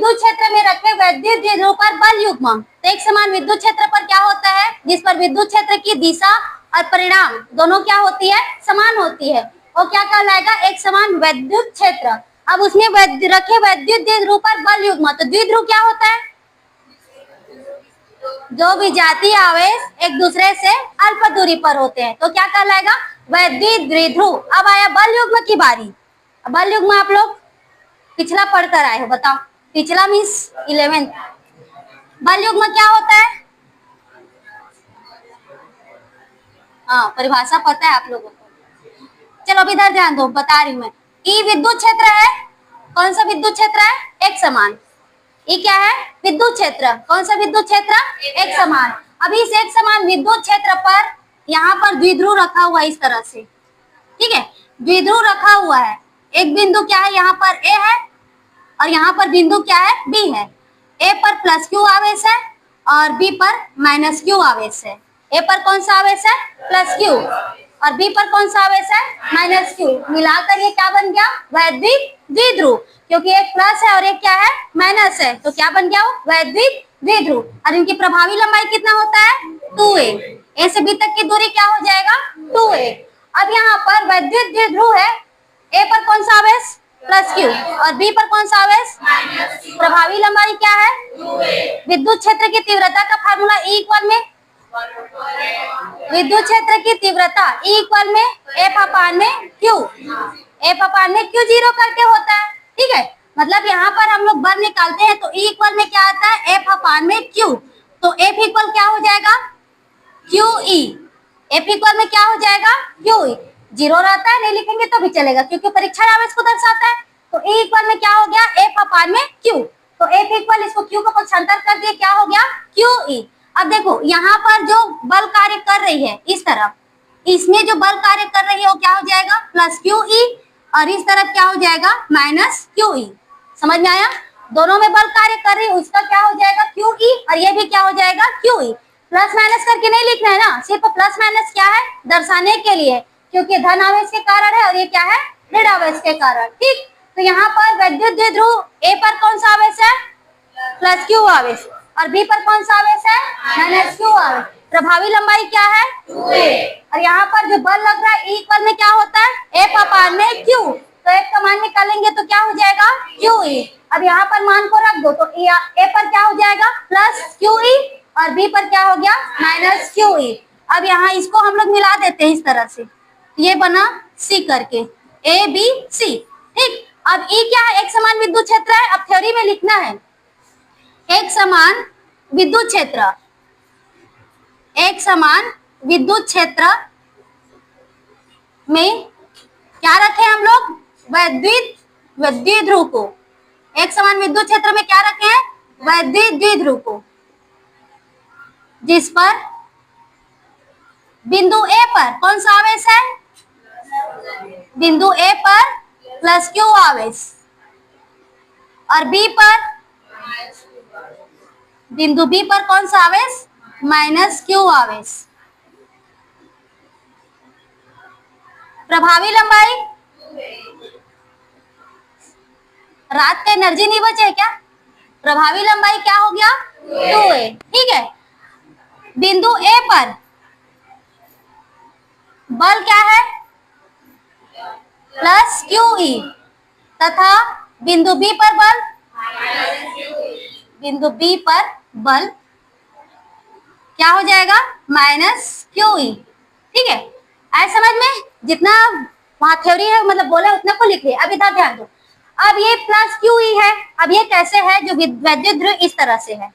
विद्युत क्षेत्र में रखे वैद्युत द्विध्रुव पर बल युग्म। तो एक समान विद्युत क्षेत्र पर क्या होता है, जिस पर विद्युत क्षेत्र की दिशा और परिणाम दोनों क्या होती है, समान होती है, वो क्या कहलाएगा, एक समान वैद्युत क्षेत्र। अब उसमें रखे वैद्युत द्विध्रुव पर बल युग्म। तो द्विध्रुव क्या होता है, जो विजातीय आवेश एक दूसरे से अल्प दूरी पर होते हैं, तो क्या कहलाएगा, वैद्युत द्विध्रुव। अब आया बल युग्म की बारी। बल युग्म आप लोग पिछला पढ़कर आए हो, बताओ, पिछला मीन्स 11th। बल युग्म क्या होता है, हाँ परिभाषा पता है आप लोगों को। चलो अब इधर ध्यान दो, बता रही हूँ मैं। ई विद्युत क्षेत्र है, कौन सा विद्युत क्षेत्र है, एक समान। ये क्या है, विद्युत क्षेत्र, कौन सा विद्युत क्षेत्र, एक समान। अभी इस एक समान विद्युत क्षेत्र पर यहाँ पर द्विध्रुव रखा हुआ है इस तरह से, ठीक है, द्विध्रुव रखा हुआ है। एक बिंदु क्या है, यहाँ पर ए है और यहाँ पर बिंदु क्या है, बी है। ए पर प्लस क्यू आवेश है और बी पर माइनस क्यू आवेश है। ए पर कौन सा आवेश है, प्लस क्यू, और बी पर कौन सा आवेश है, माइनस क्यू। मिलाकर ये क्या बन गया, वैद्युत द्विध्रुव, क्योंकि एक प्लस है और एक क्या है, माइनस है, तो क्या बन गया वो, वैद्युत द्विध्रुव। और इनकी प्रभावी लंबाई कितना होता है, 2a। ए से बी तक की दूरी क्या हो जाएगा, 2a। अब यहाँ पर वैद्युत द्विध्रुव है, ए पर कौन सा आवेश, प्लस क्यू, और बी पर कौन सा आवेश, प्रभावी लंबाई क्या है, 2a। विद्युत क्षेत्र की तीव्रता का फार्मूला E इक्वल में, विद्युत क्षेत्र की तीव्रता E इक्वल में F अपान में Q, F अपान में Q जीरो करके होता है, ठीक है। मतलब यहाँ पर हम लोग बल निकालते हैं तो E इक्वल में क्या आता है, F अपान में Q। तो F इक्वल क्या हो जाएगा, QE। F इक्वल में क्या हो जाएगा, QE। जीरो रहता है, नहीं लिखेंगे तो भी चलेगा क्योंकि परीक्षण आवेश को दर्शाता है। तो E इक्वल में क्या हो गया, F अपान में Q। तो F इक्वल, इसको Q को पक्षांतर कर दिए, क्या हो गया, QE। अब देखो यहाँ पर जो बल कार्य कर रही है इस तरफ, इसमें जो बल कार्य कर रही है वो क्या हो जाएगा, प्लस QE, और इस तरफ क्या हो जाएगा, माइनस QE। समझ में आया, दोनों में बल कार्य कर रही है, उसका क्या हो जाएगा, QE, और ये भी क्या हो जाएगा, QE। प्लस माइनस करके नहीं लिखना है ना, सिर्फ प्लस माइनस क्या है, दर्शाने के लिए, क्योंकि धन आवेश के कारण है और ये क्या है, ऋण आवेश के कारण, ठीक। तो यहाँ पर वैद्युत द्विध्रुव ए पर कौन सा आवेश है, प्लस क्यू आवेश, और बी पर कौन सा आवेश है, माइनस क्यू आवेश। प्रभावी लंबाई क्या है, 2a। और यहाँ पर जो बल लग रहा है E इक्वल में क्या होता है, F अपान में Q। तो F का मान निकालेंगे तो क्या हो जाएगा, QE। अब यहाँ पर मान को रख दो, तो A पर क्या हो जाएगा, प्लस QE, और B पर क्या हो गया, माइनस QE। अब यहाँ इसको हम लोग मिला देते हैं इस तरह से, ये बना C करके, ABC, ठीक। अब E क्या है, एक समान विद्युत क्षेत्र है। अब थ्योरी में लिखना है, एक समान विद्युत क्षेत्र, एक समान विद्युत क्षेत्र में क्या रखे हम लोग, वैद्युत द्विध्रुव को। एक समान विद्युत क्षेत्र में क्या रखे हैं, वैद्युत द्विध्रुव को, जिस पर बिंदु A पर कौन सा आवेश है, बिंदु A पर प्लस Q आवेश, और B पर, बिंदु B पर कौन सा आवेश, माइनस Q आवेश। प्रभावी लंबाई, रात का एनर्जी नहीं बचे क्या, प्रभावी लंबाई क्या हो गया, 2a, ठीक है। बिंदु A पर बल क्या है, प्लस QE, तथा बिंदु B पर बल, बिंदु B पर बल क्या हो जाएगा, माइनस QE, ठीक है। ऐसे समझ में, जितना वहां थ्योरी है मतलब बोला उतना को लिख लिया। अब इधर ध्यान दो, अब ये प्लस QE है, अब ये कैसे है, जो वैद्युत ध्रुव इस तरह से है,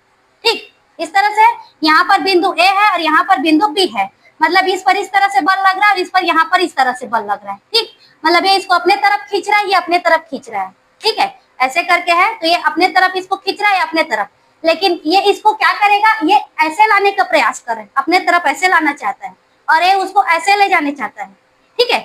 ठीक, इस तरह से। यहाँ पर बिंदु A है और यहाँ पर बिंदु B है, मतलब इस पर इस तरह से बल लग रहा है और इस पर यहाँ पर इस तरह से बल लग रहा है, ठीक। मतलब ये इसको अपने तरफ खींच रहा है, ये अपने तरफ खींच रहा है, ठीक है, ऐसे करके है। तो ये अपने तरफ इसको खींच रहा है, अपने तरफ, लेकिन ये इसको क्या करेगा, ये ऐसे लाने का प्रयास कर रहा है, अपने तरफ ऐसे लाना चाहता है, और ये उसको ऐसे ले जाने चाहता है, ठीक है।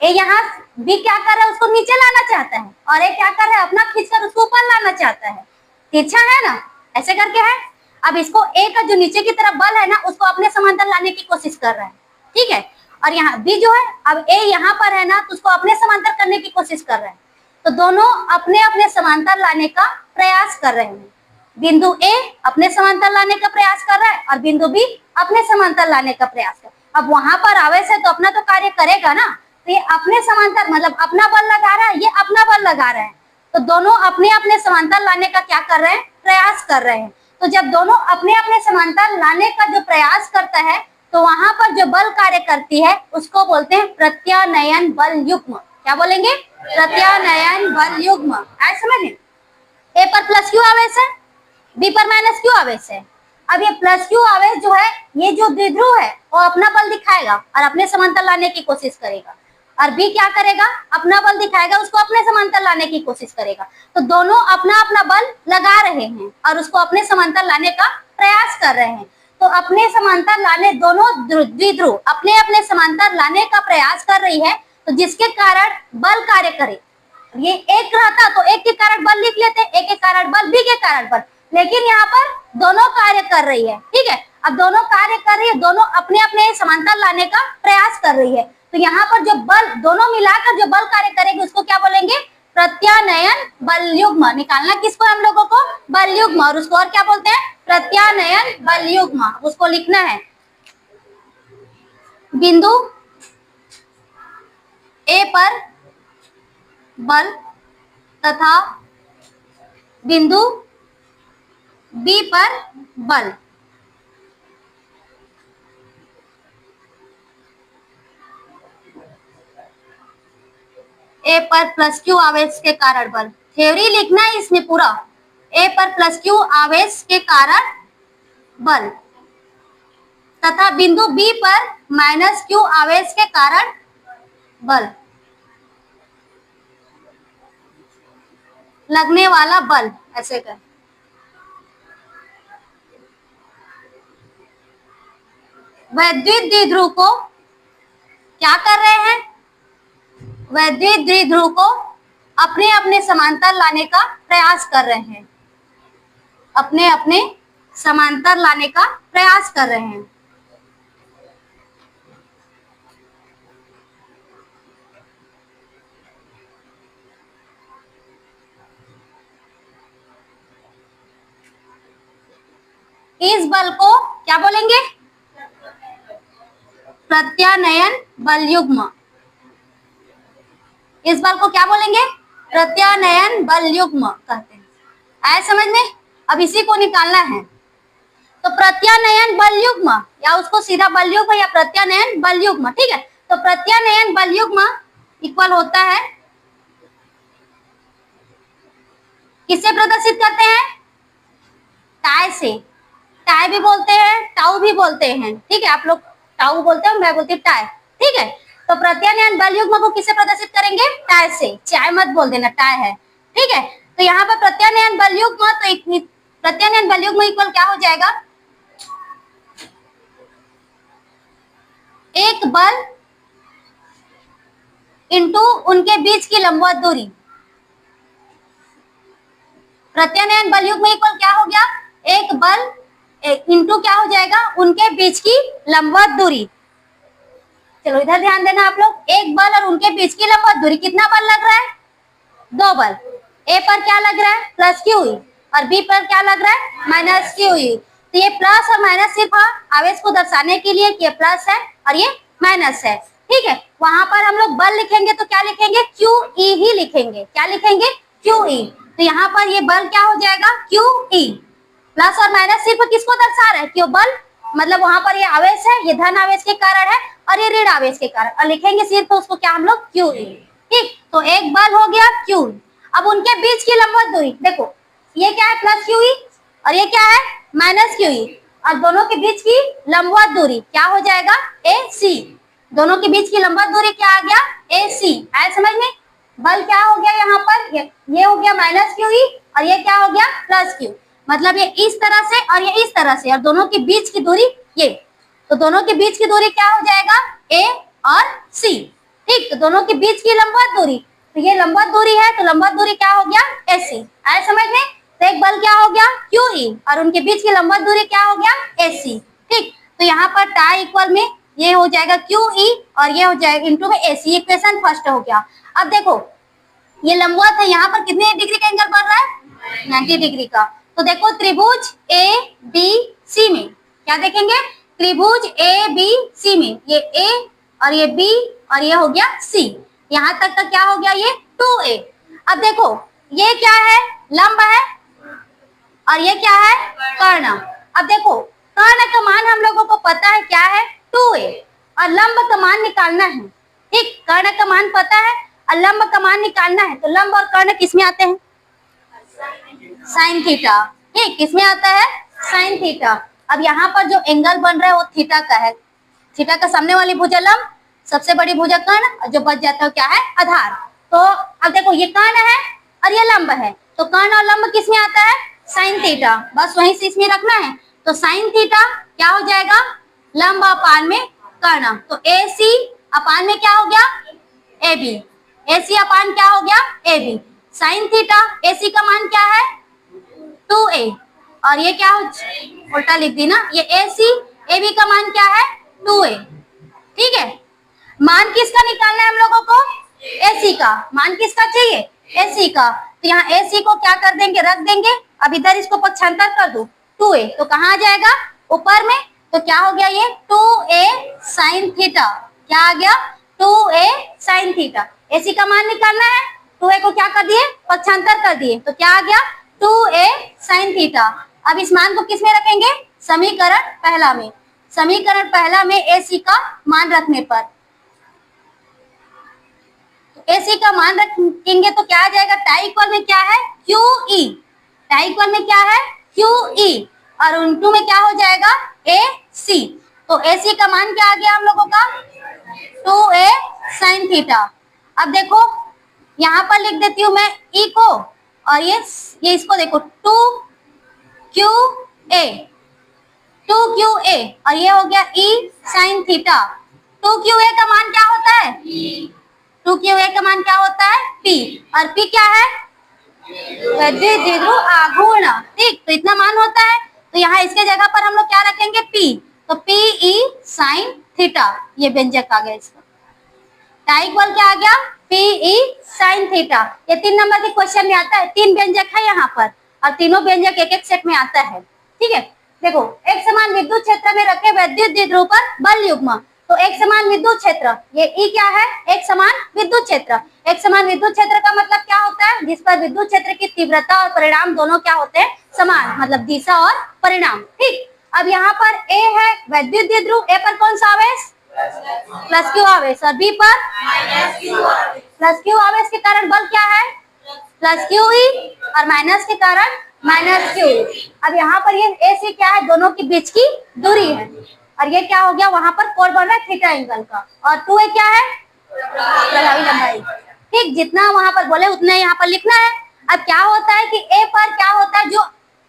ये यहाँ B क्या कर रहा है, उसको नीचे लाना चाहता है, और ये क्या कर रहा है, अपना खींचकर उसको ऊपर लाना चाहता है, तिरछा है ना, ऐसे करके है। अब इसको A का जो नीचे की तरफ बल है ना, उसको अपने समांतर लाने की कोशिश कर रहा है, ठीक है। और यहाँ B जो है, अब A यहाँ पर है ना, तो उसको अपने समांतर करने की कोशिश कर रहा है। तो दोनों अपने अपने समांतर लाने का प्रयास कर रहे हैं। बिंदु ए अपने समांतर लाने का प्रयास कर रहा है और बिंदु बी अपने समांतर लाने का प्रयास कर। अब वहां पर आवेश है तो अपना तो कार्य करेगा ना, तो ये अपने समांतर मतलब अपना बल लगा रहा है, ये अपना बल लगा रहा है, तो दोनों अपने अपने समांतर लाने का क्या कर रहे हैं, प्रयास कर रहे हैं। तो जब दोनों अपने अपने समांतर लाने का जो प्रयास करता है तो वहां पर जो बल कार्य करती है उसको बोलते हैं प्रत्यानयन बल युग्म। क्या बोलेंगे, प्रत्यानयन बल युग्म। ऐसे समझ, ए पर प्लस क्यू आवेश है, बी पर माइनस क्यू आवेश है। अब ये प्लस क्यू आवेश जो है, ये जो द्विध्रुव है वो अपना बल दिखाएगा और अपने समांतर लाने की कोशिश करेगा, और बी क्या करेगा, अपना बल दिखाएगा, उसको अपने समांतर लाने की कोशिश करेगा। तो दोनों अपना अपना बल लगा रहे हैं और उसको अपने समांतर लाने का प्रयास कर रहे हैं। तो अपने समांतर लाने, दोनों द्विध्रुव अपने अपने समांतर लाने का प्रयास कर रही है, तो जिसके कारण बल कार्य करे। ये एक रहता तो एक के कारण बल लिख लेते, एक के कारण बल, बी के कारण बल, लेकिन यहाँ पर दोनों कार्य कर रही है। ठीक है, अब दोनों कार्य कर रही है, दोनों अपने अपने समांतर लाने का प्रयास कर रही है। तो यहाँ पर जो बल दोनों मिलाकर जो बल कार्य करेगी उसको क्या बोलेंगे, प्रत्यानयन बल युग्म। निकालना किसको हम लोगों को, बल युग्म, और उसको और क्या बोलते हैं, प्रत्यानयन बल युग्म। उसको लिखना है बिंदु ए पर बल तथा बिंदु बी पर बल। ए पर प्लस क्यू आवेश के कारण बल, थ्योरी लिखना है इसमें पूरा, ए पर प्लस क्यू आवेश के कारण बल तथा बिंदु बी पर माइनस क्यू आवेश के कारण बल, लगने वाला बल, ऐसे कर। वैद्युत द्विध्रुव को क्या कर रहे हैं, वैद्युत द्विध्रुव को अपने अपने समांतर लाने का प्रयास कर रहे हैं, अपने अपने समांतर लाने का प्रयास कर रहे हैं। इस बल को क्या बोलेंगे, प्रत्यानयन बल युग्म। इस बल को क्या बोलेंगे, प्रत्यानयन बल युग्म कहते हैं। आया समझ में। अब इसी को निकालना है, तो प्रत्यानयन बल युग्म, या उसको सीधा बल युग्म या प्रत्यानयन बल युग्म। ठीक है, तो प्रत्यानयन बल युग्म इक्वल होता है, किससे प्रदर्शित करते हैं, टाई से। टाई भी बोलते हैं, टाउ भी बोलते हैं। ठीक है, आप लोग टाउ बोलते हैं, मैं बोलती हूँ टाई। ठीक है, तो प्रत्यानयन बल युग्म को किससे प्रदर्शित करेंगे, टाई से। चाय मत बोल देना, टाई है। ठीक है, तो यहाँ पर प्रत्यानयन बल युग्म, तो प्रत्यानयन बल युग्म इक्वल क्या हो जाएगा, एक बल इंटू उनके बीच की लंबवत दूरी। प्रत्यानयन बल युग्म इक्वल क्या हो गया, एक बल इंटू क्या हो जाएगा, उनके बीच की लंबवत दूरी। चलो इधर ध्यान देना आप लोग, एक बल और उनके बीच की लंबवत दूरी, कितना बल लग रहा है, दो बल। ए पर क्या लग रहा है, प्लस क्यू ई, और बी पर क्या लग रहा है, माइनस क्यू ई। तो ये प्लस और माइनस सिर्फ आवेश को दर्शाने के लिए कि ये प्लस है और ये माइनस है। ठीक है, वहां पर हम लोग बल लिखेंगे तो क्या लिखेंगे, क्यू ई ही लिखेंगे। क्या लिखेंगे, क्यू ई। तो यहाँ पर ये बल क्या हो जाएगा, क्यू ई। प्लस और माइनस सिर्फ किसको दर्शा रहा है, क्यों बल, मतलब वहां पर ये आवेश है, ये धन आवेश के कारण है और ये ऋण आवेश के कारण, और लिखेंगे सिर्फ उसको क्या हम लोग, क्यू ई। ठीक, तो एक बल हो गया क्यू। अब उनके बीच की लंबवत दूरी देखो, ये क्या है, प्लस क्यू ई, और ये क्या है, माइनस क्यू ई, और दोनों के बीच की लंबवत दूरी क्या हो जाएगा, ए सी। दोनों के बीच की लंबवत दूरी क्या आ गया, ए सी। आया समझ में। बल क्या हो गया यहाँ पर, ये हो गया माइनस क्यू ई, और ये क्या हो गया, प्लस क्यू। मतलब ये इस तरह से और ये इस तरह से, और दोनों के बीच की दूरी ये, तो दोनों के बीच की दूरी क्या हो जाएगा, ए और सी। ठीक, तो दोनों के बीच की लंबवत दूरी, तो ये लंबवत दूरी है, तो लंबवत दूरी क्या हो गया, ए सी। आया समझ में। तो एक बल क्या हो गया, क्यू ई, और उनके बीच की लंबवत दूरी क्या हो गया, ए सी। ठीक, तो यहाँ पर टाई इक्वल में ये हो जाएगा क्यू ई और ये हो जाएगा इंटू में ए सी। इक्वेशन फर्स्ट हो गया। अब देखो ये लंबवत है, यहाँ पर कितने डिग्री का एंगल बन रहा है? 90 डिग्री का। तो देखो त्रिभुज ए बी सी में क्या देखेंगे? त्रिभुज ए बी सी में ये ए और ये बी और ये हो गया सी, यहाँ तक का क्या हो गया? ये 2a। अब देखो ये क्या है? लंब है और ये क्या है? कर्ण। अब देखो कर्ण का मान हम लोगों को पता है क्या है? 2a, और लंब का मान निकालना है। ठीक, कर्ण का मान पता है और लंब का मान निकालना है। तो लंब और कर्ण किसमें आते हैं? Sine theta. ठीक, किसमें आता है? Sine theta. अब यहाँ पर जो एंगल बन रहा है वो थीटा का है। थीटा का सामने वाली भुजा लंब, सबसे बड़ी भुजा कर्ण, और जो बच जाता है क्या है? आधार। तो अब देखो ये कर्ण है और ये लंब है, तो कर्ण और लंब किसमें आता है? Sine theta. बस वहीं से इसमें रखना है। तो साइन थीटा क्या हो जाएगा? लंब अपान में कर्ण। तो ए सी अपान में क्या हो गया? A B. ए सी अपान क्या हो गया? A B. Sine theta A C का मान क्या है? 2a, और ये क्या हो, उल्टा लिख दी ना, ये ए सी ए बी का मान क्या है? 2a। ठीक है, मान किसका निकालना है हम लोगों को? AC का। मान किसका चाहिए? AC का। तो यहाँ AC को क्या कर देंगे? रख देंगे। अब इधर इसको पक्षांतर कर दो 2a, तो कहाँ आ जाएगा? ऊपर में। तो क्या हो गया? ये 2a साइन थीटा। क्या आ गया? 2a sine theta. AC का मान निकालना है, 2a को क्या कर दिए? पक्षांतर कर दिए, तो क्या आ गया? 2a sine theta. अब इस मान को किस में रखेंगे? समीकरण पहला में। समीकरण पहला में AC का मान रखने पर AC का मान रखेंगे तो क्या आ जाएगा? टाई इक्वल में क्या है? QE। टाई इक्वल में क्या है? QE, और उनटू में क्या हो जाएगा? AC। तो AC का मान क्या आ गया हम लोगों का? 2a sine theta. अब देखो यहाँ पर लिख देती हूँ मैं E को, और ये इसको देखो 2QA, 2QA, और ये हो गया E साइन थीटा। 2QA का मान क्या होता है? 2QA का मान क्या होता है? P, और P क्या है? विद्युत द्विध्रुव आघूर्ण। ठीक, तो इतना मान होता है। तो यहाँ इसके जगह पर हम लोग क्या रखेंगे? P। तो PE साइन थीटा, ये व्यंजक आ गया इसका। टाई इक्वल क्या आ गया? PE sine theta. ये 3 नंबर के क्वेश्चन में आता है। 3 व्यंजक है यहाँ पर, और तीनों व्यंजक एक एक सेट में आता है। ठीक है, देखो एक समान विद्युत क्षेत्र में रखे विद्युत द्विध्रुव पर बल युग्म। तो एक समान विद्युत क्षेत्र, ये E क्या है? एक समान विद्युत क्षेत्र। एक समान विद्युत क्षेत्र का मतलब क्या होता है? जिस पर विद्युत क्षेत्र की तीव्रता और परिणाम दोनों क्या होते हैं? समान, मतलब दिशा और परिणाम। ठीक, अब यहाँ पर A है विद्युत द्विध्रुव, A पर कौन सा आवेश? प्लस क्यू आवेश, और B पर प्लस क्यू आवेश के कारण बल क्या है? प्लस QE, और माइनस के कारण माइनस Q। अब यहाँ पर ये AC क्या है? दोनों के बीच की दूरी है, और ये क्या हो गया? वहां पर कोण बन रहा है थीटा एंगल का, और 2a क्या है? प्रभावी लंबाई। ठीक, जितना वहां पर बोले उतना यहाँ पर लिखना है। अब क्या होता है कि A पर क्या होता है? जो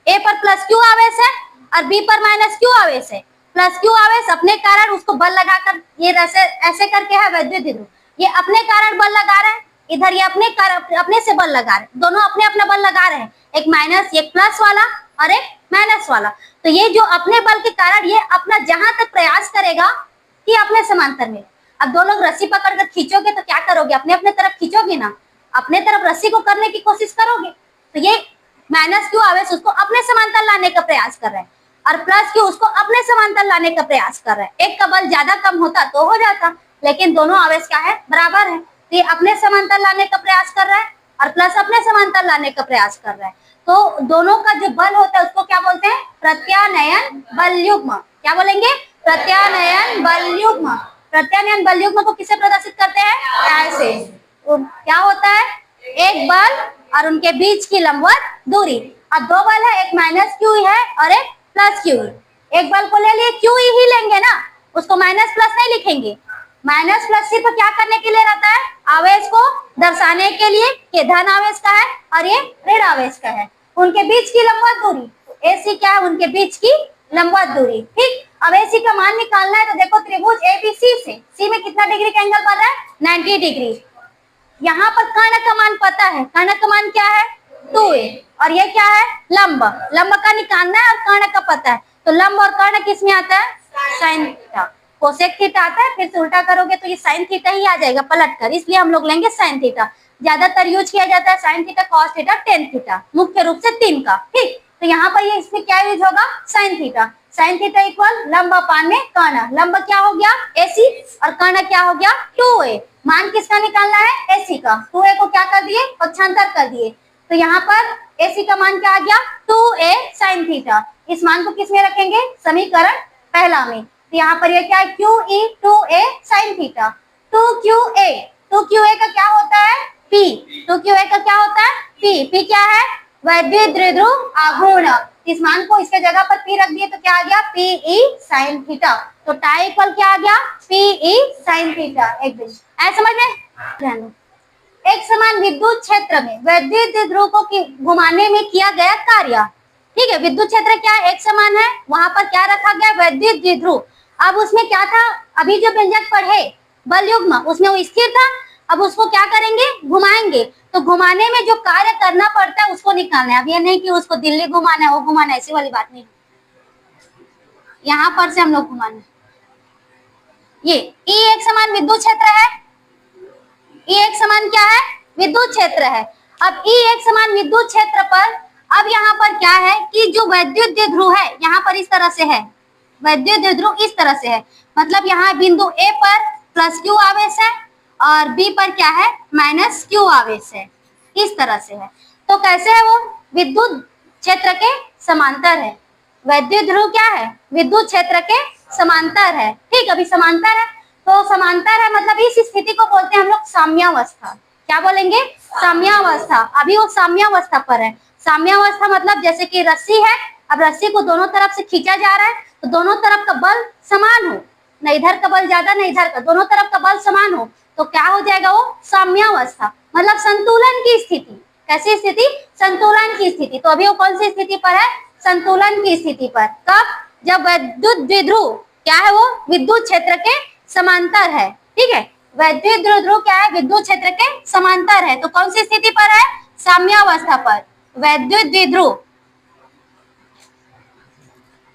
A पर प्लस Q आवेश है और B पर माइनस Q आवेश है। प्लस Q आवेश अपने कारण उसको बल लगाकर, ये ऐसे करके है विद्युत द्विध्रुव, ये अपने कारण बल लगा रहे हैं, इधर ये अपने से बल लगा रहे हैं, दोनों अपने अपना बल लगा रहे हैं, एक माइनस, एक प्लस वाला और एक माइनस वाला। तो ये जो अपने बल के कारण ये अपना जहां तक प्रयास करेगा कि अपने समांतर में। अब दो लोग रस्सी पकड़कर खींचोगे तो क्या करोगे? अपने अपने तरफ खींचोगे ना, अपने तरफ रस्सी को करने की कोशिश करोगे। तो ये माइनस Q आवेश उसको अपने समांतर लाने का प्रयास कर रहा है, और प्लस Q उसको अपने समांतर लाने का प्रयास कर रहा है। एक का बल ज्यादा कम होता तो हो जाता, लेकिन दोनों आवेश क्या है? बराबर है। तो ये अपने समांतर लाने का प्रयास कर रहा है और प्लस अपने समांतर लाने का प्रयास कर रहा है। तो दोनों का जो बल होता है उसको क्या बोलते हैं? प्रत्यानयन बल युग्म। क्या बोलेंगे? प्रत्यानयन बल युग्म। प्रत्यानयन बल युग्म को किससे प्रदर्शित करते हैं? ऐसे। तो क्या होता है? एक बल और उनके बीच की लंबवत दूरी। अब दो बल है, एक माइनस Q है और एक प्लस Q। एक बल को ले लिए QE ही लेंगे ना, उसको माइनस प्लस नहीं लिखेंगे। माइनस प्लस सिर्फ क्या करने के लिए रहता है? आवेश को दर्शाने के लिए कि धन आवेश का है और ये ऋण आवेश का है। उनके बीच की लंबवत दूरी, तो AC क्या है? उनके बीच की लंबवत दूरी। ठीक, अब AC का मान निकालना है। तो देखो त्रिभुज ABC से C में कितना डिग्री का एंगल बन रहा है? 90 डिग्री। यहाँ पर कर्ण का मान पता है, कर्ण का मान क्या है? 2a, और ये क्या है? लंब। लंब का निकालना है और कर्ण का पता है। तो लंब और कर्ण किस में आता है? Sine theta. कोसेक थीटा आता है, फिर से उल्टा करोगे तो ये साइन थीटा ही आ जाएगा पलट कर, इसलिए हम लोग लेंगे साइन थीटा। ज्यादातर यूज किया जाता है sine theta, cos theta, tan theta, मुख्य रूप से 3 का। ठीक, तो यहाँ पर ये इसमें क्या यूज होगा, sine theta. Sine theta equal लंब अपान में कर्ण। लंब क्या हो गया, AC, और कर्ण क्या हो गया, 2a। मान किसका निकालना है, AC का। 2a को क्या कर दिए, पक्षांतर कर दिए, तो यहाँ पर AC का मान क्या आ गया, 2a साइन थीटा। इस मान को किस में रखेंगे, समीकरण पहला में। तो यहाँ पर ये क्या है, QE 2a sine theta. 2QA का क्या होता है, P। 2QA का क्या होता है, P क्या है, वैद्युत द्विध्रुव आघूर्ण। इस मान को इसके जगह पर P रख दिए तो क्या आ गया, PE साइन थीटा। तो टाई इक्वल क्या आ गया, PE साइन थीटा। एक दिन ऐसा समझ में। एक समान विद्युत क्षेत्र में वैद्युत द्विध्रुव को घुमाने में किया गया कार्य। ठीक है, विद्युत क्षेत्र क्या है, एक समान है, वहां पर क्या रखा गया, वैद्युत द्विध्रुव। अब उसमें क्या था, अभी जो व्यंजक पढ़े बल युग्म, उसमें वो स्थिर था। अब उसको क्या करेंगे, घुमाएंगे। तो घुमाने में जो कार्य करना पड़ता है उसको निकालना है। अब ये नहीं कि उसको दिल्ली घुमाना है, वो घुमाना है, ऐसी वाली बात नहीं। यहाँ पर से हम लोग घुमाना, ये E एक समान विद्युत क्षेत्र है। E एक समान क्या है, विद्युत क्षेत्र है। अब E एक समान विद्युत क्षेत्र पर अब यहाँ पर क्या है कि जो वैद्युत द्विध्रुव है यहाँ पर इस तरह से है, वैद्युत द्विध्रुव इस तरह से है। मतलब यहाँ बिंदु A पर प्लस Q आवेश है और B पर क्या है, माइनस Q आवेश है, इस तरह से है। तो कैसे है वो, विद्युत क्षेत्र के समांतर है। वैद्युत ध्रुव क्या है, विद्युत क्षेत्र के समांतर है। ठीक, अभी समांतर है, तो समांतर है मतलब इस स्थिति को बोलते हैं हम लोग साम्यावस्था। क्या बोलेंगे, साम्यावस्था। अभी वो साम्यावस्था पर है। साम्यावस्था मतलब जैसे कि रस्सी है, अब रस्सी को दोनों तरफ से खींचा जा रहा है तो दोनों तरफ का बल समान हो, न इधर का बल ज्यादा न इधर का, दोनों तरफ का बल समान हो, तो क्या हो जाएगा वो, साम्यावस्था। मतलब संतुलन की स्थिति। कैसी स्थिति, संतुलन की स्थिति। तो अभी वो कौन सी स्थिति पर है, संतुलन की स्थिति पर। कब, जब वैद्युत द्विध्रुव क्या है, वो विद्युत क्षेत्र के समांतर है। ठीक है, वैद्युत द्विध्रुव क्या है, विद्युत क्षेत्र के समांतर है। तो कौन सी स्थिति पर है, साम्यावस्था पर। वैद्युत द्विध्रुव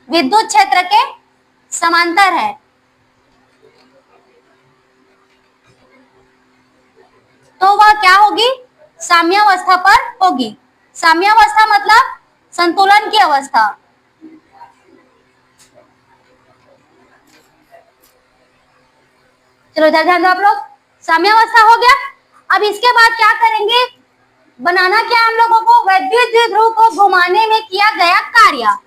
विद्युत क्षेत्र के समांतर है, तो वह क्या होगी, साम्यावस्था पर होगी। साम्यावस्था मतलब संतुलन की अवस्था। चलो इधर ध्यान दो आप लोग, साम्यावस्था हो गया। अब इसके बाद क्या करेंगे, बनाना क्या हम लोगों को, वैद्युत द्विध्रुव को घुमाने में किया गया कार्य।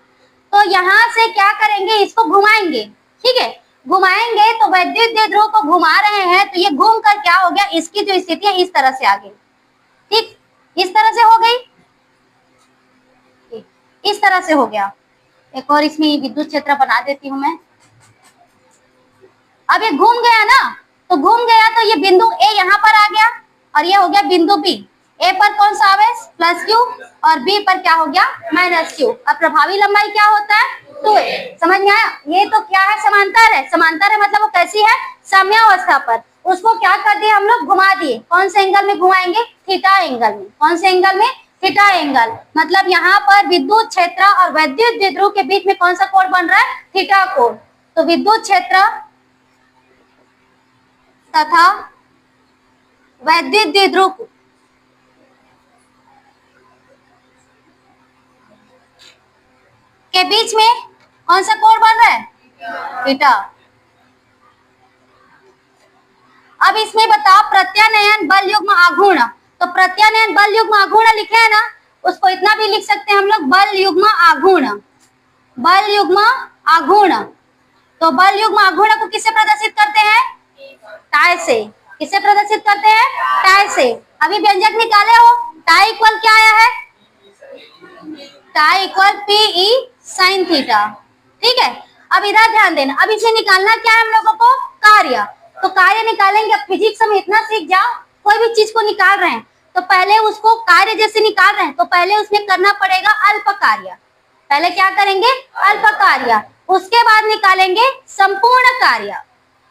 तो यहाँ से क्या करेंगे, इसको घुमाएंगे। ठीक है, घुमाएंगे तो वैद्युत द्विध्रुव को घुमा रहे हैं तो ये घूम कर क्या हो गया, इसकी जो स्थिति है इस तरह से आ गई। ठीक, इस तरह से हो गई, इस तरह से हो गया। एक और इसमें विद्युत क्षेत्र बना देती हूं मैं। अब ये घूम गया ना, तो घूम गया तो ये बिंदु A यहाँ पर आ गया और ये हो गया बिंदु B। A पर कौन सा आवेश, प्लस Q, और B पर क्या हो गया, माइनस Q। अब प्रभावी लंबाई क्या होता है, 2a। समझ में आया, ये तो क्या है, समांतर है। समांतर है मतलब वो कैसी है, साम्यावस्था पर। उसको क्या कर दिए हम लोग, घुमा दिए। कौन से एंगल में घुमाएंगे, थीटा एंगल में। कौन से एंगल में, थीटा एंगल। मतलब यहाँ पर विद्युत क्षेत्र और वैद्युत द्विध्रुव के बीच में कौन सा कोण बन रहा है, थीटा कोण। तो विद्युत क्षेत्र तथा वैद्युत द्विध्रुव के बीच में कौन सा कोण बन रहा है, थीटा। अब इसमें बताओ प्रत्यानयन बल युग्म आघूर्ण। तो प्रत्यानयन बल युग्म आघूर्ण लिखे है ना, उसको इतना भी लिख सकते हैं हम लोग, बल युग्म आघूर्ण। बल युग्म आघूर्ण, तो बल युग्म आघूर्ण को किससे प्रदर्शित करते हैं, टाई से। किससे प्रदर्शित करते हैं, टाई से। अभी व्यंजक निकाले हो, टाई इक्वल क्या आया है, tie equal PE sine theta. ठीक है, अब इधर ध्यान देना। अब इसे निकालना क्या है हम लोगों को, कार्य। तो कार्य निकालेंगे। अब फिजिक्स में इतना सीख जाओ, कोई भी चीज को निकाल रहे हैं तो पहले उसको कार्य जैसे निकाल रहे हैं तो पहले उसमें करना पड़ेगा अल्प कार्य। पहले क्या करेंगे, अल्प कार्य, उसके बाद निकालेंगे संपूर्ण कार्य।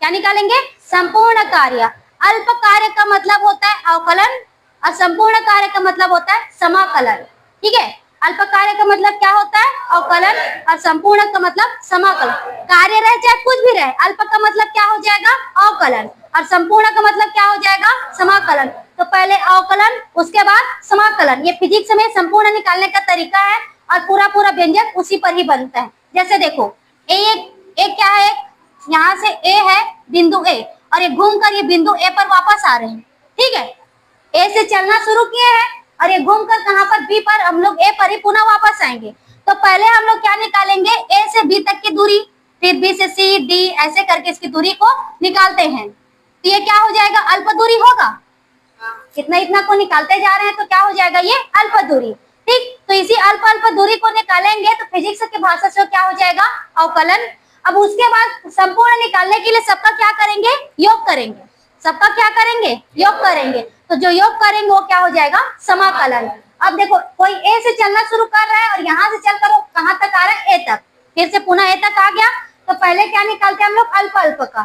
क्या निकालेंगे, संपूर्ण कार्य। अल्प कार्य का मतलब होता है अवकलन और संपूर्ण कार्य का मतलब होता है समाकलन। ठीक है, अल्प कार्य का मतलब क्या होता है, अवकलन, और संपूर्ण का मतलब समाकलन। कार्य रहे चाहे कुछ भी रहे, अल्प का मतलब क्या हो जाएगा, अवकलन, और संपूर्ण का मतलब क्या हो जाएगा, समाकलन। तो पहले अवकलन, उसके बाद समाकलन। ये फिजिक्स में संपूर्ण निकालने का तरीका है और पूरा पूरा व्यंजक उसी पर ही बनता है। जैसे देखो ए क्या है, यहाँ से ए है बिंदु ए और ये घूम कर ये बिंदु ए पर वापस आ रहे हैं, ठीक है। ए से चलना शुरू किए हैं और ये घूमकर कहां पर, बी पर, हम लोग ए पर ही पुनः वापस आएंगे। तो पहले हम लोग क्या निकालेंगे, ए से बी तक की दूरी, फिर बी से सी डी ऐसे करके इसकी दूरी को निकालते हैं। तो ये क्या हो जाएगा, अल्प दूरी होगा। कितना इतना को निकालते जा रहे हैं तो क्या हो जाएगा, ये अल्प दूरी। ठीक, तो इसी अल्प दूरी को निकालेंगे तो फिजिक्स की भाषा से क्या हो जाएगा, अवकलन। अब उसके बाद संपूर्ण निकालने के लिए सबका क्या करेंगे, योग करेंगे। सबका क्या करेंगे, योग करेंगे। तो जो योग करेंगे वो क्या हो जाएगा, समाकलन। अब देखो कोई ए से चलना शुरू कर रहा है और यहाँ से चलकर वो कहां तक आ रहा है, ए तक, फिर से पुनः ए तक आ गया। तो पहले क्या निकालते हैं हम लोग, अल्प का,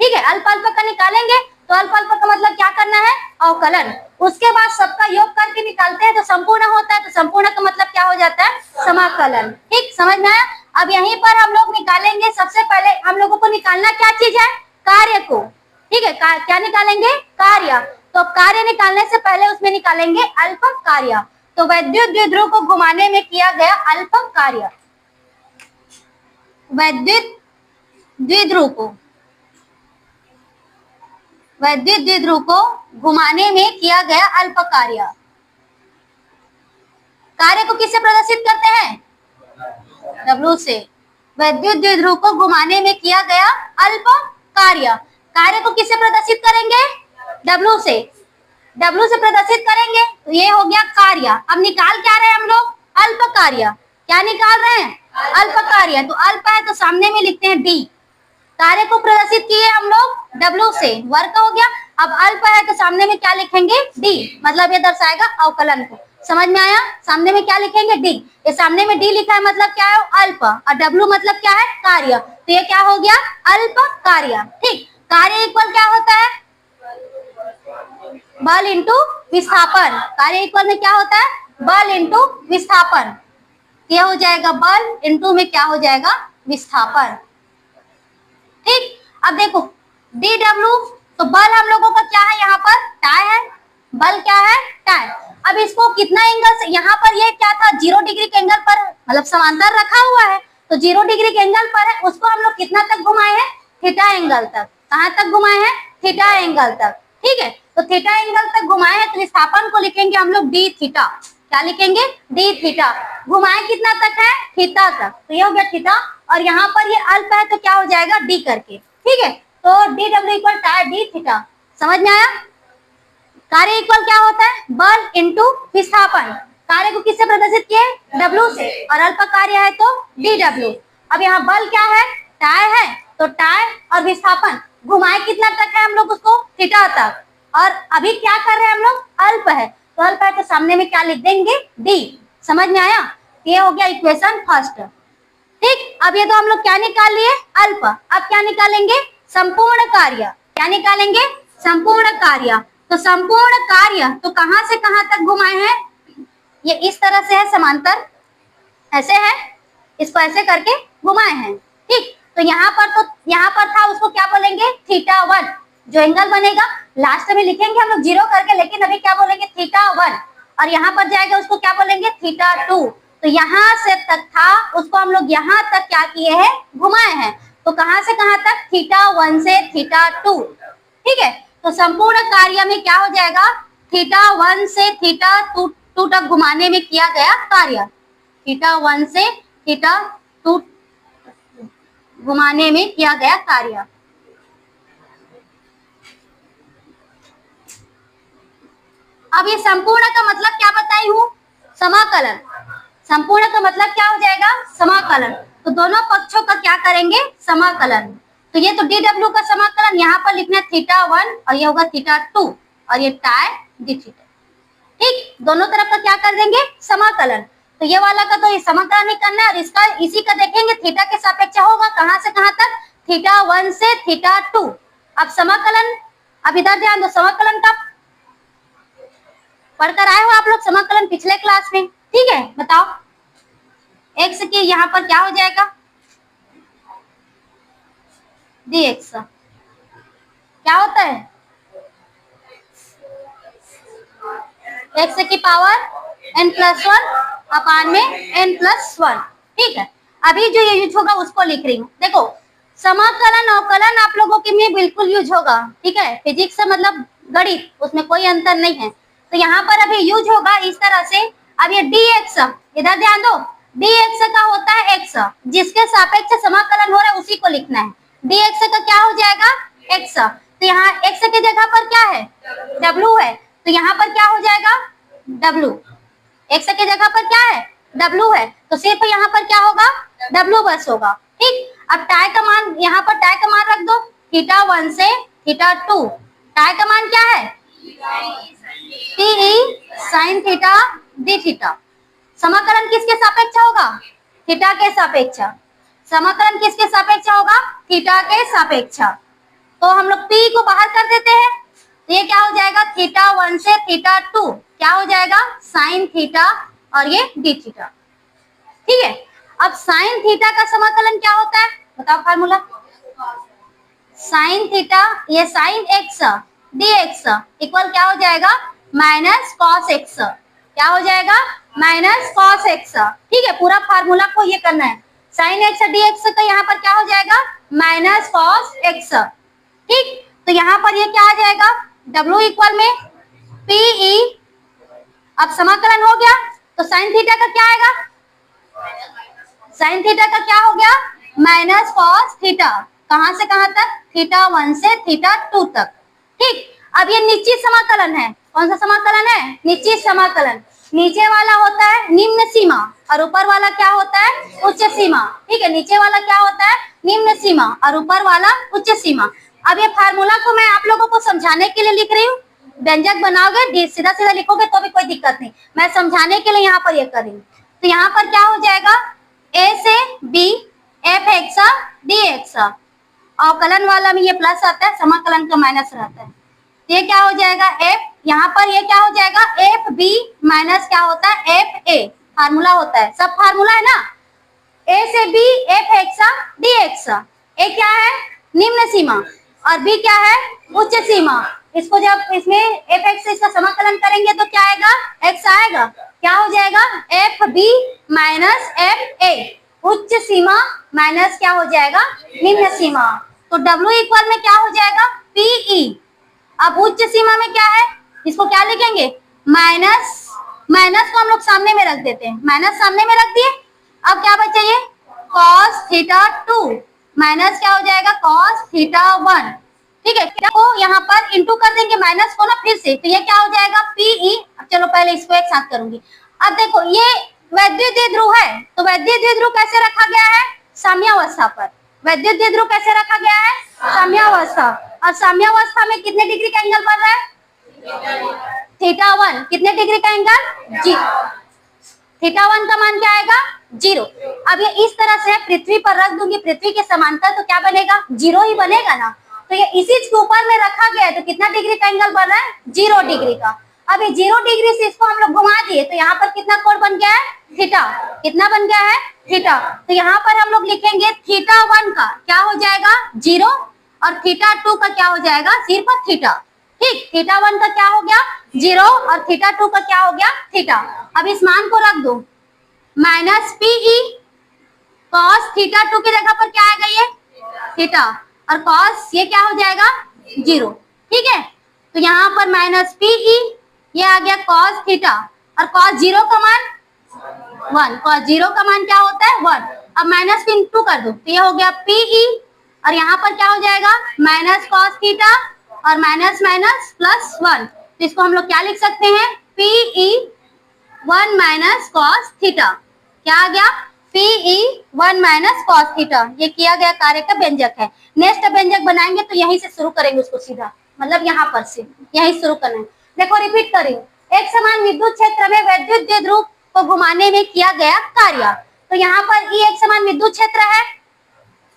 ठीक है, अल्प का निकालेंगे। तो अल्प का मतलब क्या करना है, अवकलन। उसके बाद सबका योग करके निकालते हैं तो संपूर्ण होता है। तो संपूर्ण का मतलब क्या हो जाता है, समाकलन। ठीक, समझ में आया। अब यहीं पर हम लोग निकालेंगे, सबसे पहले हम लोगों को निकालना क्या चीज है, कार्य को, ठीक है। क्या निकालेंगे, कार्य। तो कार्य निकालने से पहले उसमें निकालेंगे अल्प कार्य। तो वैद्युत द्विध्रुव को घुमाने में किया गया अल्प कार्य, वैद्युत द्विध्रुव को घुमाने में किया गया अल्प कार्य। कार्य को किससे प्रदर्शित करते हैं, W से। वैद्युत द्विध्रुव को घुमाने में किया गया अल्प कार्य। कार्य को किससे प्रदर्शित करेंगे, W से। W से प्रदर्शित करेंगे तो ये हो गया कार्य। अब निकाल क्या रहे हैं हम लोग, अल्प कार्य। क्या निकाल रहे हैं, अल्प कार्य। तो अल्प है तो सामने में लिखते हैं D। कार्य को प्रदर्शित किए हम लोग W से, वर्ग हो गया। अब अल्प है तो सामने में क्या लिखेंगे, D, मतलब ये दर्शाएगा अवकलन को। समझ में आया, सामने में क्या लिखेंगे, D। ये सामने में D लिखा है मतलब क्या है, अल्प, और W मतलब क्या है, कार्य। तो ये क्या हो गया, अल्प कार्य। ठीक, कार्य इक्वल क्या होता है, बल इंटू विस्थापन। कार्य इक्वल में क्या होता है, बल इंटू विस्थापन। ये हो जाएगा बल, इंटू में क्या हो जाएगा, विस्थापन। ठीक, अब देखो dw, तो बल हम लोगों का क्या है, यहाँ पर टाई है, बल क्या है, टाई। अब इसको कितना एंगल से, यहाँ पर ये क्या था, 0 डिग्री के एंगल पर, मतलब समांतर रखा हुआ है, तो 0 डिग्री के एंगल पर है, उसको हम लोग कितना तक घुमाए हैं, थीटा एंगल तक। कहाँ तक घुमाए हैं, थीटा एंगल तक। ठीक है, तो थीटा एंगल तक घुमाए हैं तो विस्थापन को लिखेंगे हम लोग डी थीटा। क्या लिखेंगे, डी थीटा। घुमाए कितना तक है, थीटा तक। तो ये हो गया थीटा, और यहाँ पर ये अल्प है तो क्या हो जाएगा, डी करके। ठीक है, तो D W equal tie D theta. समझ में आया। कार्य इक्वल क्या होता है, बल इंटू विस्थापन। कार्य को किससे प्रदर्शित किए, W से, और अल्प कार्य है तो dw। अब यहाँ बल क्या है, टाई है, तो टाई और विस्थापन घुमाए कितना तक है हम लोग उसको, थीटा तक। और अभी क्या कर रहे हैं हम लोग, अल्प है, तो अल्प है तो सामने में क्या लिख देंगे, D। समझ में आया, ये हो गया इक्वेशन फर्स्ट। ठीक, अब ये तो हम लोग क्या निकाल लिए, अल्प। अब क्या निकालेंगे, संपूर्ण कार्य। क्या निकालेंगे, संपूर्ण कार्य। तो संपूर्ण कार्य तो कहां से कहां तक घुमाए हैं, ये इस तरह से है, समांतर ऐसे है, इसको ऐसे करके घुमाए हैं। ठीक, तो यहाँ पर था, उसको क्या बोलेंगे, थीटा 1। जो एंगल बनेगा लास्ट में लिखेंगे हम लोग 0 करके, लेकिन अभी क्या बोलेंगे, थीटा 1। और यहाँ पर जाएगा उसको क्या बोलेंगे, थीटा 2। तो यहाँ से तक था, उसको हम लोग यहाँ तक क्या किए हैं, घुमाए हैं। तो कहां से कहां तक, थीटा 1 से थीटा 2। ठीक है, तो संपूर्ण कार्य में क्या हो जाएगा, थीटा 1 से थीटा 2 तक घुमाने में किया गया कार्य। थीटा 1 से थीटा 2 घुमाने में किया गया कार्य। अब ये संपूर्ण का मतलब क्या बताई हूँ, समाकलन। संपूर्ण का मतलब क्या हो जाएगा, समाकलन। तो दोनों पक्षों का क्या करेंगे, समाकलन। तो ये तो dw का समाकलन, यहाँ पर लिखना थीटा 1 और ये होगा थीटा 2, और ये टाई डी थीटा। ठीक, दोनों तरफ का क्या कर देंगे, समाकलन। तो ये वाला का तो ये समाकलन ही करना है, और इसका इसी का देखेंगे थीटा के सापेक्ष होगा, कहां से कहां तक, थीटा 1 से थीटा 2। अब समाकलन, अब इधर ध्यान दो, समाकलन का पढ़कर आए हो आप लोग समाकलन पिछले क्लास में। ठीक है, बताओ x के यहाँ पर क्या हो जाएगा, dx। क्या होता है, x की पावर n+1 अपान में n+1। ठीक है, अभी जो ये यूज होगा उसको लिख रही हूँ। देखो समाकलन अवकलन आप लोगों के में बिल्कुल यूज होगा, ठीक है, फिजिक्स से मतलब गणित, उसमें कोई अंतर नहीं है। तो यहाँ पर अभी यूज होगा इस तरह से। अब ये dx, इधर ध्यान दो, dx का होता है x, जिसके सापेक्ष समाकलन हो रहा है उसी को लिखना है। dx का क्या हो जाएगा x, तो यहाँ x की जगह पर क्या है w है, तो यहाँ पर क्या हो जाएगा w, x की जगह पर क्या है w है, तो सिर्फ यहाँ पर क्या होगा w बस होगा। ठीक, अब टाई का मान, यहाँ पर टाई का मान रख दो, θ1 से θ2, टाई का मान क्या है TE sin theta d theta. समाकलन किसके सापेक्ष होगा थीटा के सापेक्ष, समाकलन किसके सापेक्ष होगा थीटा के सापेक्ष। तो हम लोग P को बाहर कर देते हैं, तो ये क्या हो जाएगा θ1 से θ2 क्या हो जाएगा sin थीटा और ये d थीटा। ठीक है, अब sin थीटा का समाकलन क्या होता है बताओ फार्मूला, sin थीटा ये sin x dx इक्वल क्या हो जाएगा माइनस cos x, क्या हो जाएगा माइनस cos x। ठीक है, पूरा फार्मूला को ये करना है, sin x dx का यहाँ पर क्या हो जाएगा माइनस cos x। ठीक, तो यहाँ पर ये क्या आ जाएगा w इक्वल में PE, अब समाकलन हो गया तो sin थीटा का क्या आएगा, sin थीटा का क्या हो गया माइनस cos थीटा, कहां से कहां तक θ1 से θ2 तक। ठीक, अब ये निश्चित समाकलन है, कौन सा समाकलन है निश्चित समाकलन, नीचे वाला होता है निम्न सीमा और ऊपर वाला क्या होता है उच्च सीमा। ठीक है, नीचे वाला क्या होता है निम्न सीमा और ऊपर वाला उच्च सीमा। अब ये फार्मूला को मैं आप लोगों को समझाने के लिए लिख रही हूँ, व्यंजक बनाओगे सीधा सीधा लिखोगे तो भी कोई दिक्कत नहीं, मैं समझाने के लिए यहाँ पर ये कर रही हूँ। तो यहाँ पर क्या हो जाएगा a से b f(x) dx, अवकलन वाला में ये प्लस आता है, समाकलन का माइनस रहता है, ये क्या हो जाएगा f, यहाँ पर ये क्या हो जाएगा एफ बी माइनस क्या होता है एफ ए, फार्मूला होता है, सब फार्मूला है ना, a से b f(x) dx, a क्या है निम्न सीमा और b क्या है उच्च सीमा। इसको जब इसमें f(x) से इसका समाकलन करेंगे तो क्या आएगा x आएगा, क्या हो जाएगा F B minus F A, उच्च सीमा माइनस क्या हो जाएगा निम्न सीमा। तो w इक्वल में क्या हो जाएगा PE, अब उच्च सीमा में क्या है इसको क्या लिखेंगे माइनस, माइनस को हम लोग सामने में रख देते हैं, माइनस सामने में रख दिए, अब क्या बचा ये cos θ2 माइनस क्या हो जाएगा cos θ1। ठीक है, क्या को यहाँ पर इंटू कर देंगे माइनस को ना फिर से, तो ये क्या हो जाएगा PE। अब चलो पहले इसको एक साथ करूंगी। अब देखो ये वैद्युत द्विध्रुव है, तो वैद्युत द्विध्रुव कैसे रखा गया है साम्यावस्था पर, वैद्युत द्विध्रुव कैसे रखा गया है साम्यावस्था, और साम्यावस्था में कितने डिग्री का एंगल बन रहा है θ1, कितने डिग्री का एंगल जी, θ1 का मान क्या आएगा 0। अब ये इस तरह से पृथ्वी पर रख दूंगी, पृथ्वी के समांतर, तो क्या बनेगा 0 ही बनेगा ना, तो ये इसी के ऊपर में रखा गया है, तो कितना डिग्री का एंगल बन रहा है 0 डिग्री का। अब ये 0 डिग्री से इसको हम लोग घुमा दिए, तो यहाँ पर कितना कोण बन गया है थीटा, कितना बन गया है थीटा, तो यहाँ पर हम लोग लिखेंगे θ1 का क्या हो जाएगा 0 और θ2 का क्या हो जाएगा सिर्फ थीटा। ठीक, θ1 का क्या हो गया 0 और θ2 का क्या हो गया थीटा। अब इस मान को रख दो माइनस PE cos θ2 की जगह पर क्या आएगा ये थीटा, और cos ये क्या हो जाएगा 0। ठीक है, तो यहाँ पर माइनस PE ये आ गया cos थीटा, और cos 0 का मान 1, cos 0 का मान क्या होता है 1। अब माइनस को इंटू कर दो, तो ये हो गया PE, और यहाँ पर क्या हो जाएगा माइनस cos थीटा और माइनस माइनस प्लस 1, तो इसको हम लोग क्या लिख सकते हैं PE 1 माइनस cos थीटा, क्या आ गया PE 1 माइनस cos थीटा। ये किया गया कार्य का व्यंजक है। नेक्स्ट व्यंजक बनाएंगे तो यहीं से शुरू करेंगे उसको सीधा, मतलब यहाँ पर से यहीं शुरू करना है। देखो रिपीट करेंगे, एक समान विद्युत क्षेत्र में वैद्युत द्विध्रुव को घुमाने में किया गया कार्य, तो यहाँ पर E एक समान विद्युत क्षेत्र है,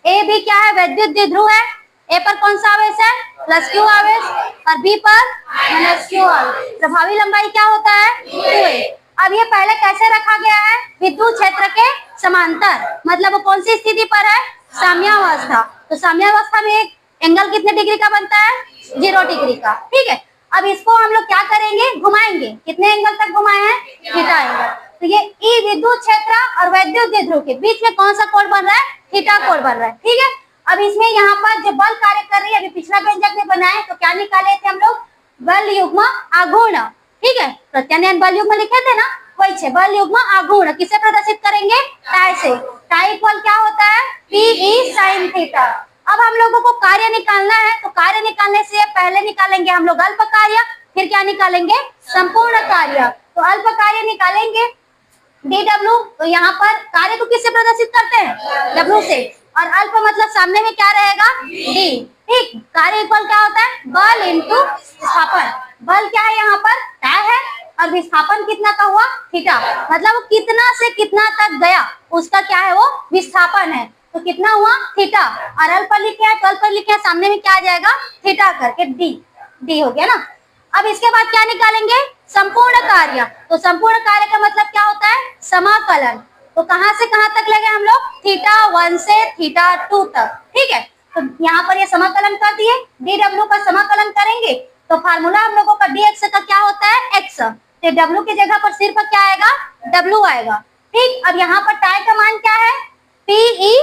A भी क्या है वैद्युत द्विध्रुव है, A पर कौन सा आवेश है प्लस Q आवेश और B पर माइनस Q आवेश, प्रभावी लंबाई क्या होता है 2a। अब ये पहले कैसे रखा गया है विद्युत क्षेत्र के समांतर, मतलब कौन सी स्थिति पर है साम्यावस्था, तो साम्यावस्था में एक एंगल कितने डिग्री का बनता है 0 डिग्री का। ठीक है, अब इसको हम लोग क्या करेंगे, घुमाएंगे। कितने एंगल तक घुमाए हैं, थीटा एंगल। तो ये ई विद्युत क्षेत्र और वैद्युत द्विध्रुव के बीच में कौन सा कोण बन रहा है, थीटा कोण बन रहा है। ठीक है, अब इसमें यहाँ पर जो बल कार्य कर रही है, अभी पिछला व्यंजक में बनाए तो क्या निकाले थे हम लोग, बल युग्म आघूर्ण। ठीक है, प्रत्यानयन बल युग्म लिखे थे ना, वही छे बल युग्म आघूर्ण। किसे प्रदर्शित करेंगे, टाई से। टाई इक्वल क्या होता है, पी ई साइन थीटा। अब हम लोगों को कार्य निकालना है, तो कार्य निकालने से पहले निकालेंगे हम लोग अल्प कार्य, फिर क्या निकालेंगे, संपूर्ण कार्य। तो अल्प कार्य निकालेंगे dw, तो यहाँ पर कार्य को किससे प्रदर्शित करते हैं, w से, और अल्प मतलब सामने में क्या रहेगा, d। ठीक, कार्य इक्वल क्या होता है, बल इंटू विस्थापन। बल क्या है यहाँ पर, टाई है, और विस्थापन कितना का हुआ, थीटा। मतलब वो कितना से कितना तक गया उसका क्या है, वो विस्थापन है। तो कितना हुआ, थीटा। और अल्प पर लिखे है, तो अल्प पर लिखे है, सामने में क्या आ जाएगा, थीटा करके डी हो गया ना। अब इसके बाद क्या निकालेंगे, संपूर्ण कार्य। तो संपूर्ण कार्य का मतलब क्या होता है, समाकलन। तो कहां से कहां तक लगे हम लोग, थीटा 1 से थीटा 2 तक। ठीक है, तो यहाँ पर ये समाकलन कर दिए, dw का समाकलन करेंगे तो फार्मूला हम लोगों का dx का क्या होता है, x। तो w की जगह पर सिर्फ क्या आएगा, w आएगा। ठीक, अब यहाँ पर टाई का मान क्या है, पी ई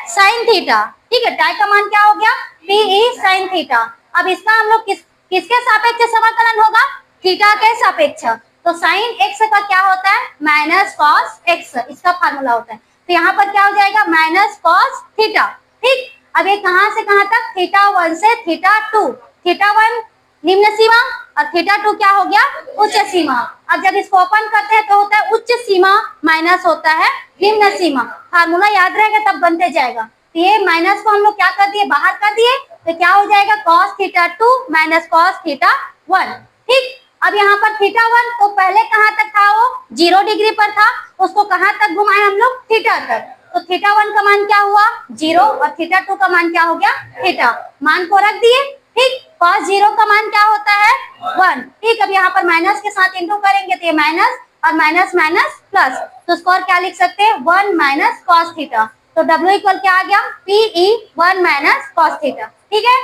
साइन थीटा। ठीक है, टाई का मान क्या हो गया, पी ई साइन थीटा। अब इसका हम लोग किसके सापेक्ष समाकलन होगा, थीटा के सापेक्ष। तो साइन एक्स का क्या होता है, माइनस कॉस एक्स, इसका फार्मूला होता है। तो यहाँ पर क्या हो जाएगा, माइनस कॉस थीटा। ठीक, अब ये कहां से कहां तक, थीटा 1 से थीटा 2। थीटा 1 निम्न सीमा और थीटा 2 क्या हो गया, उच्च सीमा। अब जब इसको ओपन करते हैं तो होता है उच्च सीमा माइनस होता है निम्न सीमा। फार्मूला याद रहेगा तब बनते जाएगा। तो ये माइनस को हम लोग क्या कर दिए, बाहर कर दिए, तो क्या हो जाएगा, cos theta 2 minus cos theta 1। ठीक, अब यहाँ पर थीटा 1 तो पहले कहाँ तक था, वो 0 डिग्री पर था, उसको कहाँ तक घुमाए हम लोग, थीटा तक। तो थीटा 1 का मान क्या हुआ, 0, और थीटा 2 का मान क्या हो गया, थीटा। मान को रख दिए। ठीक, cos 0 का मान क्या होता है, 1। ठीक, अब यहाँ पर माइनस के साथ इंटू करेंगे तो ये माइनस और माइनस माइनस प्लस, तो स्कोर क्या लिख सकते हैं, 1 माइनस cos थीटा। तो W इक्वल क्या आ गया, P E 1 minus cos theta. ठीक है,